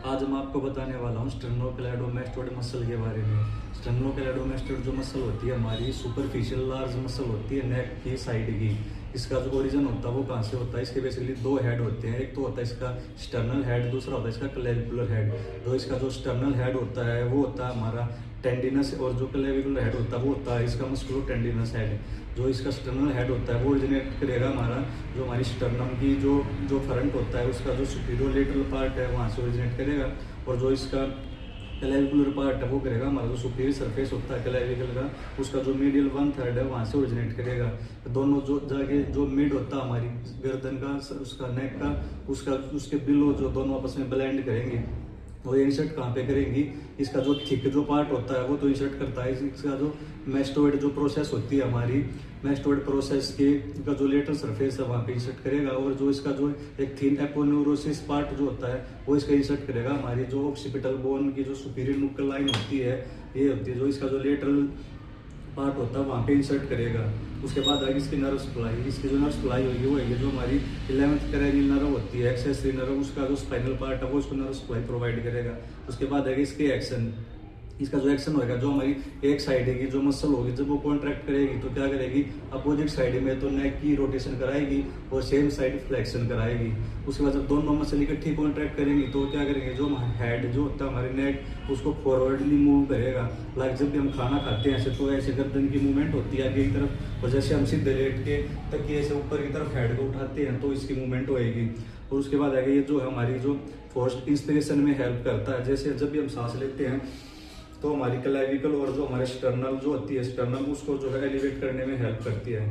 आज मैं आपको बताने वाला हूँ स्टेर्नोक्लेडोमास्टोइड मसल के बारे में। स्टेर्नोक्लेडोमास्टोइड जो मसल होती है हमारी सुपरफिशियल लार्ज मसल होती है नेक की साइड की। इसका जो ओरिजिन होता है वो कहाँ से होता है, इसके बेसिकली दो हेड होते हैं। एक तो होता है इसका स्टर्नल हेड, दूसरा होता है इसका क्लेविकुलर हेड। तो इसका जो स्टर्नल हेड होता है वो होता है हमारा टेंडिनस, और जो क्लेविकुलर हेड होता है वो होता है इसका मस्कुलो टेंडिनस हेड। जो इसका स्टर्नल हेड होता है वो ओरिजिनेट करेगा हमारा जो हमारी स्टर्नम की जो फ्रंट होता है उसका जो सुपीरियर लेटरल पार्ट है वहाँ से ओरिजिनेट करेगा। और जो इसका क्लेविकुलर पार्ट है वो करेगा हमारा जो सुपीरियर सरफेस होता है क्लेविकल का, उसका जो मीडियल 1/3 है वहाँ से ओरिजिनेट करेगा। दोनों जो जाके जो मिड होता है हमारी गर्दन का, उसका नेक का, उसका उसके बिलो जो दोनों आपस में ब्लेंड करेंगे। वो इंसर्ट कहाँ पे करेंगी, इसका जो थिक जो पार्ट होता है वो तो इंसर्ट करता है। इसका जो मैस्टोइड जो प्रोसेस होती है हमारी मैस्टोइड प्रोसेस के का जो लेटरल सरफेस है वहाँ पे इंसर्ट करेगा। और जो इसका जो एक थिन एपोन्यूरोसिस पार्ट जो होता है वो इसका इंसर्ट करेगा हमारी जो ऑक्सीपिटल बोन की जो सुपीरियर नुक्कल लाइन होती है, ये होती है जो इसका जो लेटरल पार्ट होता है वहाँ पे इंसर्ट करेगा। उसके बाद आगे इसकी नर्व सप्लाई, इसकी जो नर्व सप्लाई होगी वो है जो हमारी 11th कैरेनियल नर्व होती है, एक्सेसरी नर्व, उसका जो स्पाइनल पार्ट है वो उसको नर्व सप्लाई प्रोवाइड करेगा। उसके बाद आगे इसके एक्शन, इसका जो एक्शन होगा जो हमारी एक साइड की जो मसल होगी जब वो कॉन्ट्रैक्ट करेगी तो क्या करेगी, अपोजिट साइड में तो नेक की रोटेशन कराएगी और सेम साइड फ्लेक्शन कराएगी। उसके बाद जब दोनों मसल इकट्ठी कॉन्ट्रैक्ट करेंगी तो क्या करेंगे, जो हेड जो होता है हमारे नेक उसको फॉरवर्डली मूव करेगा। लाइक जब भी हम खाना खाते हैं ऐसे तो ऐसे गर्दन की मूवमेंट होती है आगे की तरफ, और जैसे हम सीधे लेट के तकिए से ऊपर की तरफ हेड को उठाते हैं तो इसकी मूवमेंट होएगी। और उसके बाद आगे ये जो है हमारी जो फोर्स्ड इंस्पिरेशन में हेल्प करता है। जैसे जब भी हम सांस लेते हैं तो हमारी क्लेविकल और जो हमारे स्टर्नल जो होती है स्टर्नल उसको जो है एलिवेट करने में हेल्प करती है।